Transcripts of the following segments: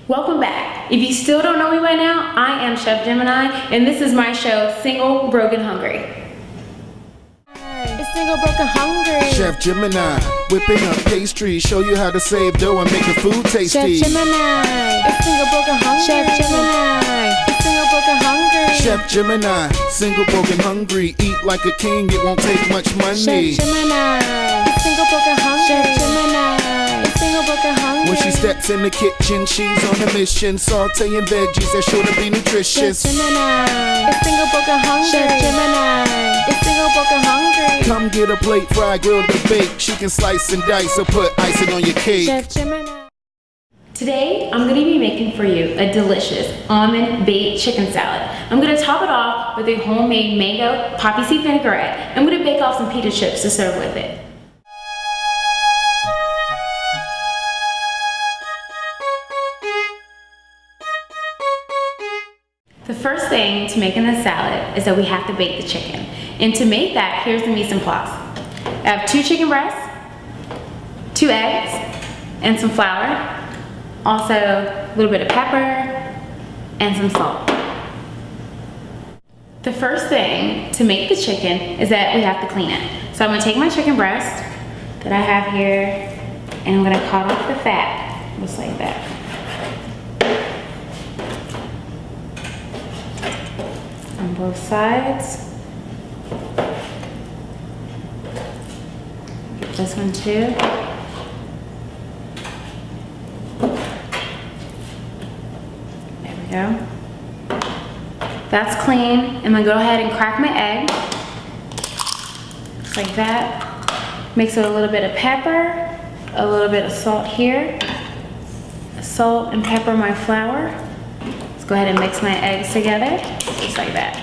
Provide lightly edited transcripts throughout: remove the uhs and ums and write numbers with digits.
Welcome back. If you still don't know me by now, I am Chef Gemini, and this is my show, Single, Broken, Hungry. It's Single, Broken, Hungry. Chef Gemini, whipping up pastries, show you how to save dough and make the food tasty. Chef Gemini, it's Single, Broken, Hungry. Chef Gemini, it's Single, Broken, Hungry. Chef Gemini, single, broken, hungry, eat like a king, it won't take much money. Chef Gemini, it's Single, Broken, Hungry. Chef Gemini, it's Single, Broken, Hungry. When she steps in the kitchen, she's on a mission, sauteing veggies that sure to be nutritious. Chef Gemini, it's Single, Broken, Hungry. Chef Gemini, it's Single, Broken, Hungry. Come get a plate, fry, grilled, or bake. She can slice and dice or put icing on your cake. Chef Gemini. Today, I'm gonna be making for you a delicious almond baked chicken salad. I'm gonna top it off with a homemade mango poppy seed vinaigrette. I'm gonna bake off some pita chips to serve with it. The first thing to make in the salad is that we have to bake the chicken. And to make that, here's the mise en place. I have 2 chicken breasts, 2 eggs, and some flour. Also, a little bit of pepper and some salt. The first thing to make the chicken is that we have to clean it. So I'm gonna take my chicken breast that I have here, and I'm gonna cut off the fat, just like that. On both sides. Get this one too. Go. That's clean. I'm gonna go ahead and crack my egg. Just like that. Mix with a little bit of pepper, a little bit of salt here. Salt and pepper my flour. Let's go ahead and mix my eggs together, just like that.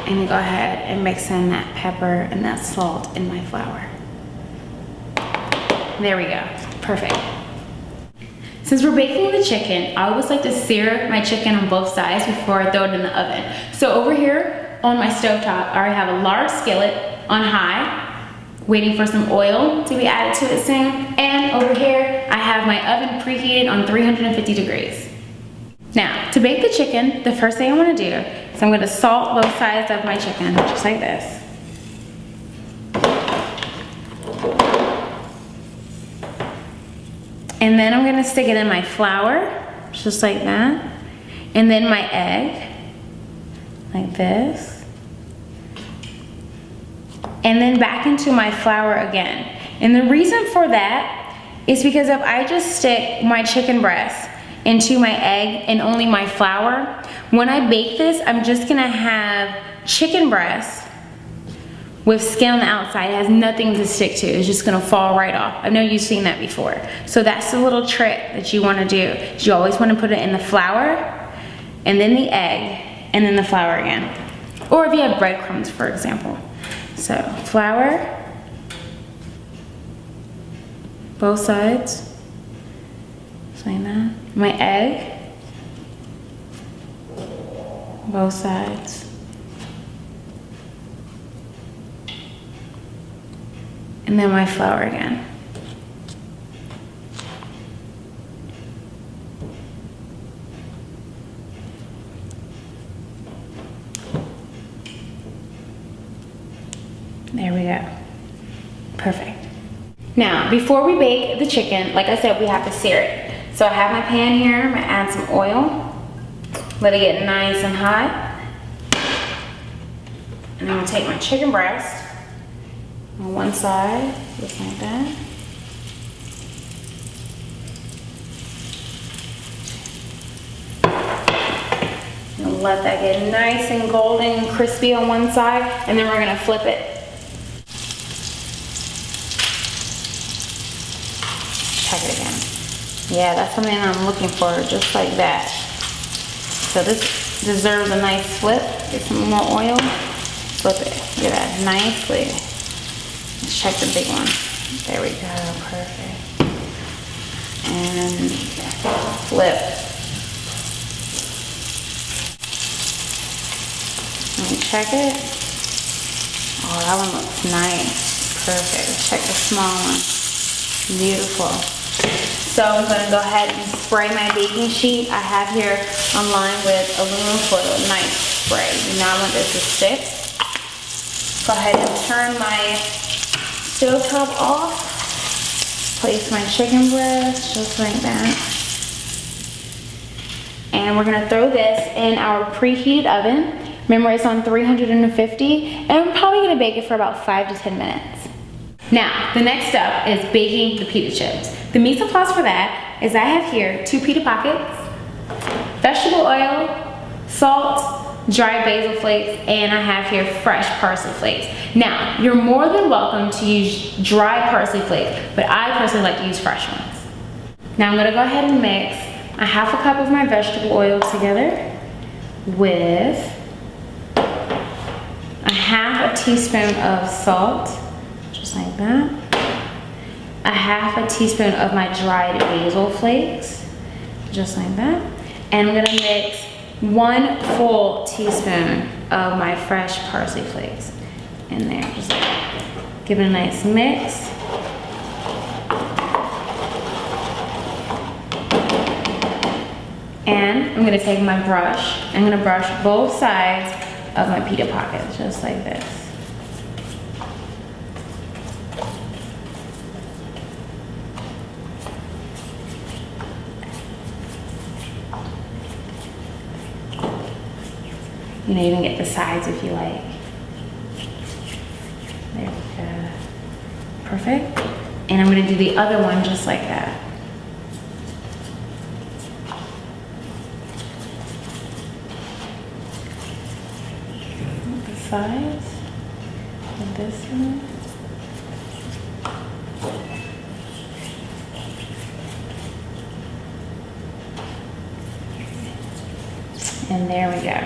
And then go ahead and mix in that pepper and that salt in my flour. There we go, perfect. Since we're baking the chicken, I always like to sear my chicken on both sides before I throw it in the oven. So over here on my stovetop, I already have a large skillet on high, waiting for some oil to be added to it soon. And over here, I have my oven preheated on 350 degrees. Now, to bake the chicken, the first thing I wanna do is I'm gonna salt both sides of my chicken, just like this. And then I'm gonna stick it in my flour, just like that. And then my egg, like this. And then back into my flour again. And the reason for that is because if I just stick my chicken breast into my egg and only my flour, when I bake this, I'm just gonna have chicken breast with skin on the outside. It has nothing to stick to. It's just gonna fall right off. I know you've seen that before. So that's the little trick that you wanna do. You always wanna put it in the flour, and then the egg, and then the flour again. Or if you have breadcrumbs, for example. So flour, both sides, just like that. My egg, both sides. And then my flour again. There we go. Perfect. Now, before we bake the chicken, like I said, we have to sear it. So I have my pan here, I'm gonna add some oil. Let it get nice and hot. And I'm gonna take my chicken breast on one side, just like that. And let that get nice and golden and crispy on one side, and then we're gonna flip it. Check it again. Yeah, that's something I'm looking for, just like that. So this deserves a nice flip. Get some more oil, flip it. Get that nicely. Let's check the big one. There we go, perfect. And flip. Let me check it. Oh, that one looks nice. Perfect. Let's check the small one. Beautiful. So I'm gonna go ahead and spray my baking sheet. I have here on line with aluminum foil, nice spray. Do not want this to stick. Go ahead and turn my stovetop off. Place my chicken breast just like that. And we're gonna throw this in our preheated oven. Remember, it's on 350, and I'm probably gonna bake it for about 5 to 10 minutes. Now, the next step is baking the pita chips. The mise en place for that is I have here 2 pita pockets, vegetable oil, salt, dried basil flakes, and I have here fresh parsley flakes. Now, you're more than welcome to use dry parsley flakes, but I personally like to use fresh ones. Now I'm gonna go ahead and mix a half a cup of my vegetable oil together with a half a teaspoon of salt, just like that. A half a teaspoon of my dried basil flakes, just like that. And I'm gonna mix 1 full teaspoon of my fresh parsley flakes in there, just like that. Give it a nice mix. And I'm gonna take my brush, I'm gonna brush both sides of my pita pockets, just like this. You know, even get the sides if you like. There we go. Perfect. And I'm gonna do the other one just like that. The sides of this one. And there we go.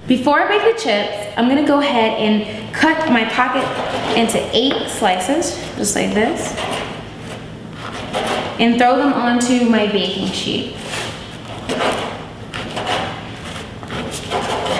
Before I bake the chips, I'm gonna go ahead and cut my pocket into 8 slices, just like this, and throw them onto my baking sheet.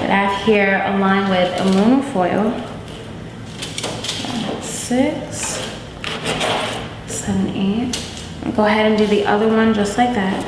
That I have here aligned with aluminum foil. 6, 7, 8. I'll go ahead and do the other one just like that.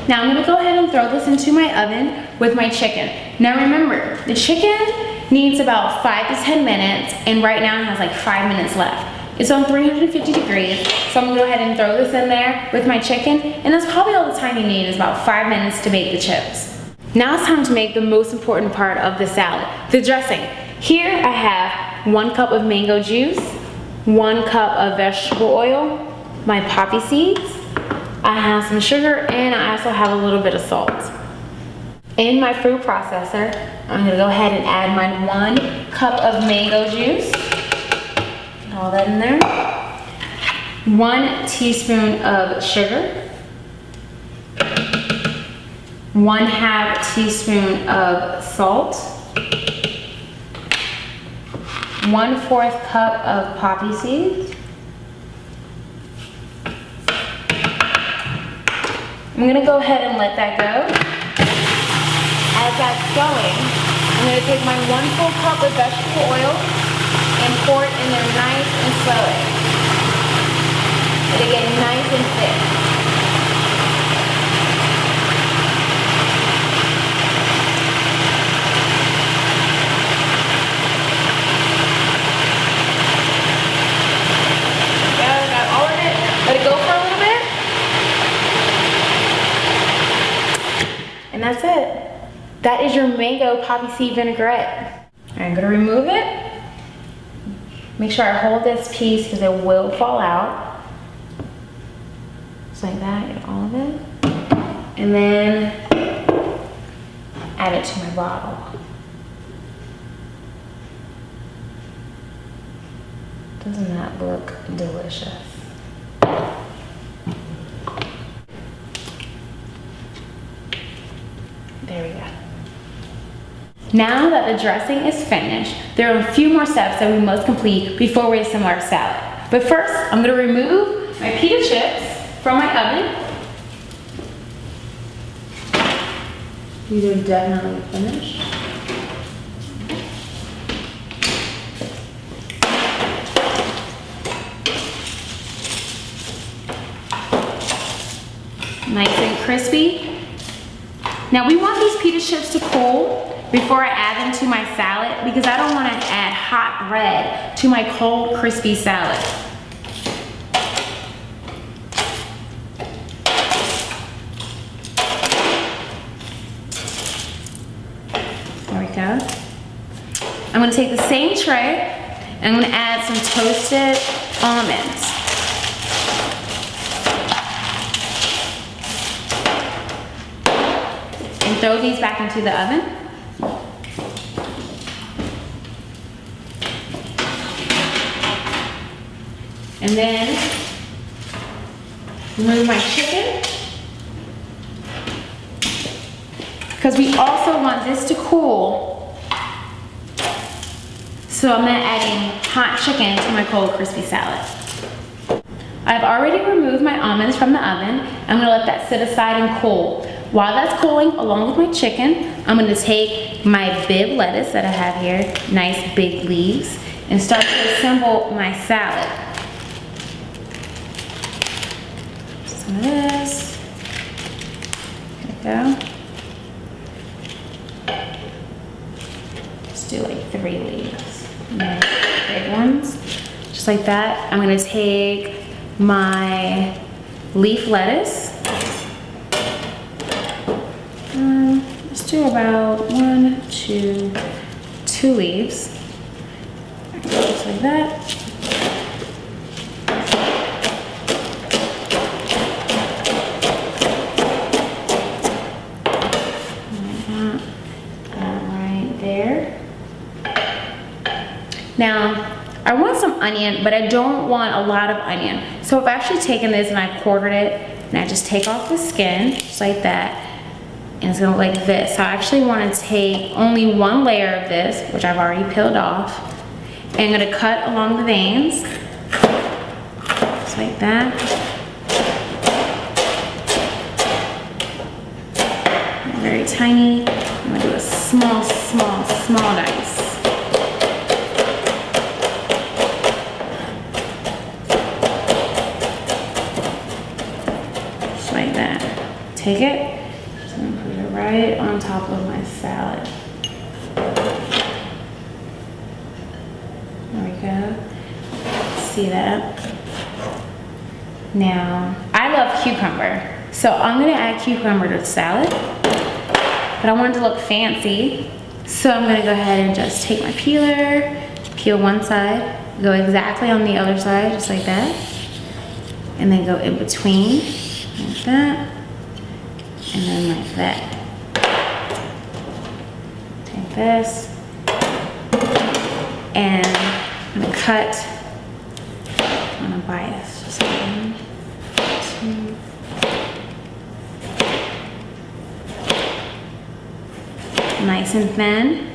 Now I'm gonna go ahead and throw this into my oven with my chicken. Now remember, the chicken needs about 5 to 10 minutes, and right now it has like 5 minutes left. It's on 350 degrees, so I'm gonna go ahead and throw this in there with my chicken, and that's probably all the time you need, is about 5 minutes to bake the chips. Now it's time to make the most important part of the salad, the dressing. Here I have 1 cup of mango juice, 1 cup of vegetable oil, my poppy seeds, I have some sugar, and I also have a little bit of salt. In my food processor, I'm gonna go ahead and add my 1 cup of mango juice. Put all that in there. 1 teaspoon of sugar. 1/2 teaspoon of salt. 1/4 cup of poppy seeds. I'm gonna go ahead and let that go. As that's going, I'm gonna take my 1 full cup of vegetable oil and pour it in there nice and slowly. It'll get nice and thick. Got all of it. Let it go for a little bit. And that's it. That is your mango poppy seed vinaigrette. I'm gonna remove it. Make sure I hold this piece because it will fall out. Just like that, get all of it. And then add it to my bottle. Doesn't that look delicious? There we go. Now that the dressing is finished, there are a few more steps that we must complete before we assemble our salad. But first, I'm gonna remove my pita chips from my oven. These are definitely finished. Nice and crispy. Now we want these pita chips to cool before I add them to my salad because I don't want to add hot bread to my cold crispy salad. There we go. I'm going to take the same tray and I'm going to add some toasted almonds. And throw these back into the oven. And then remove my chicken. Because we also want this to cool. So I'm not adding hot chicken to my cold crispy salad. I've already removed my almonds from the oven. I'm gonna let that sit aside and cool. While that's cooling, along with my chicken, I'm gonna take my bib lettuce that I have here, nice big leaves, and start to assemble my salad. Some of this. There we go. Let's do like 3 leaves. Nice big ones. Just like that. I'm gonna take my leaf lettuce. Let's do about 2 leaves. Just like that. Right there. Now, I want some onion, but I don't want a lot of onion. So I've actually taken this and I've quartered it, and I just take off the skin, just like that. And it's gonna look like this. So I actually want to take only 1 layer of this, which I've already peeled off. And I'm gonna cut along the veins, just like that. Very tiny. I'm gonna do a small dice. Just like that. Take it. Right on top of my salad. There we go. See that? Now, I love cucumber. So I'm gonna add cucumber to the salad. But I want it to look fancy. So I'm gonna go ahead and just take my peeler, peel one side, go exactly on the other side, just like that. And then go in between, like that. And then like that. This, and I'm gonna cut on a bias, just 1, 2. Nice and thin.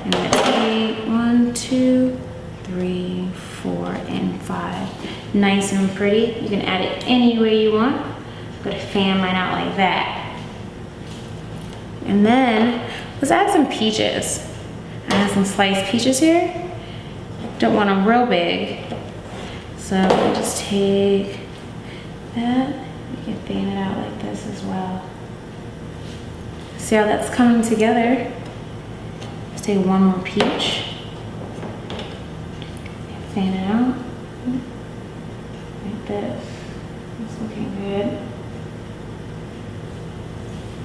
I'm gonna take 1, 2, 3, 4, and 5. Nice and pretty. You can add it any way you want. I'm gonna fan mine out like that. And then let's add some peaches. I have some sliced peaches here. Don't want them real big. So I'll just take that. You can fan it out like this as well. See how that's coming together? Let's take 1 more peach. Fan it out. Like this. It's looking good.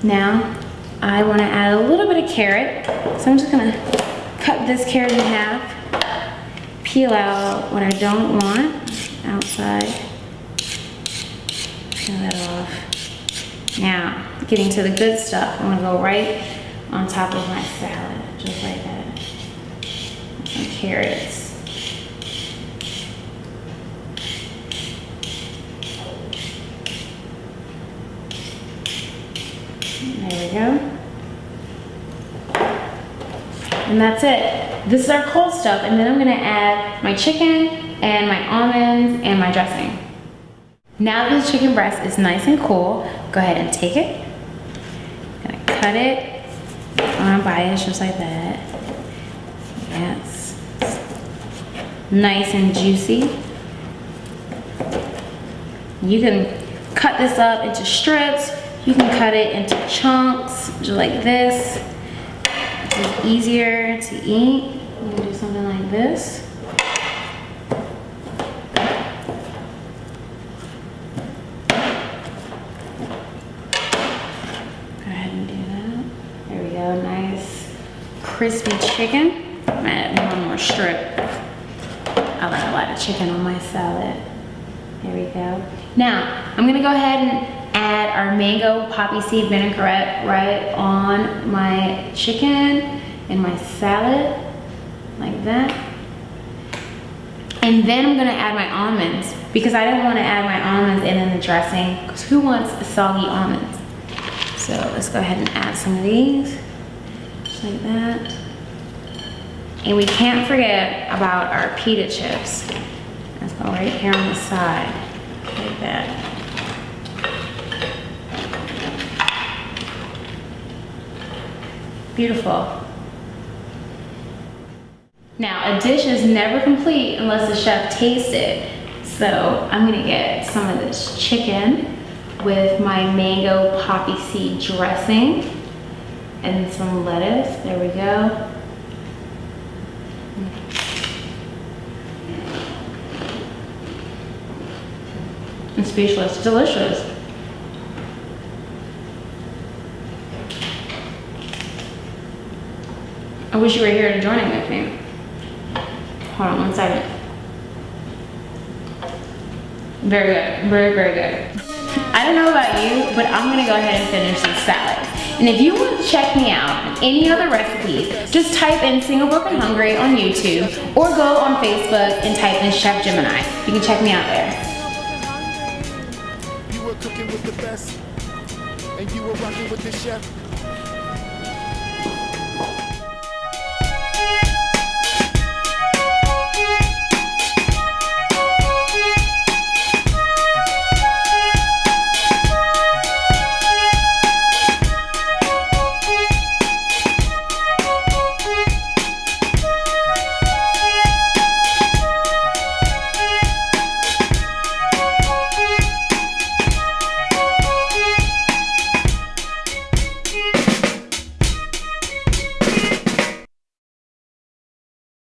Now, I want to add a little bit of carrot, so I'm just going to cut this carrot in half, peel out what I don't want outside, peel that off. Now, getting to the good stuff, I'm going to go right on top of my salad, just like that. Some carrots. There we go. And that's it. This is our cold stuff, and then I'm gonna add my chicken and my almonds and my dressing. Now that the chicken breast is nice and cool, go ahead and take it. I'm gonna cut it on a bias just like that. Yes. Nice and juicy. You can cut this up into strips. You can cut it into chunks, just like this. It's easier to eat. You can do something like this. Go ahead and do that. There we go, nice crispy chicken. I'm gonna add one more strip. I like a lot of chicken on my salad. There we go. Now, I'm gonna go ahead and add our mango poppy seed vinaigrette right on my chicken and my salad, like that. And then I'm gonna add my almonds because I didn't wanna add my almonds in the dressing because who wants soggy almonds? So let's go ahead and add some of these, just like that. And we can't forget about our pita chips. Let's go right here on the side, like that. Beautiful. Now, a dish is never complete unless the chef tastes it. So I'm gonna get some of this chicken with my mango poppy seed dressing and some lettuce. There we go. I'm speechless. Delicious. I wish you were here to join it with me. Hold on one second. Very good, very, very good. I don't know about you, but I'm gonna go ahead and finish this salad. And if you want to check me out on any other recipes, just type in Single Broke and Hungry on YouTube or go on Facebook and type in ChefGemneye. You can check me out there. You were cooking with the best, and you were rocking with the chef.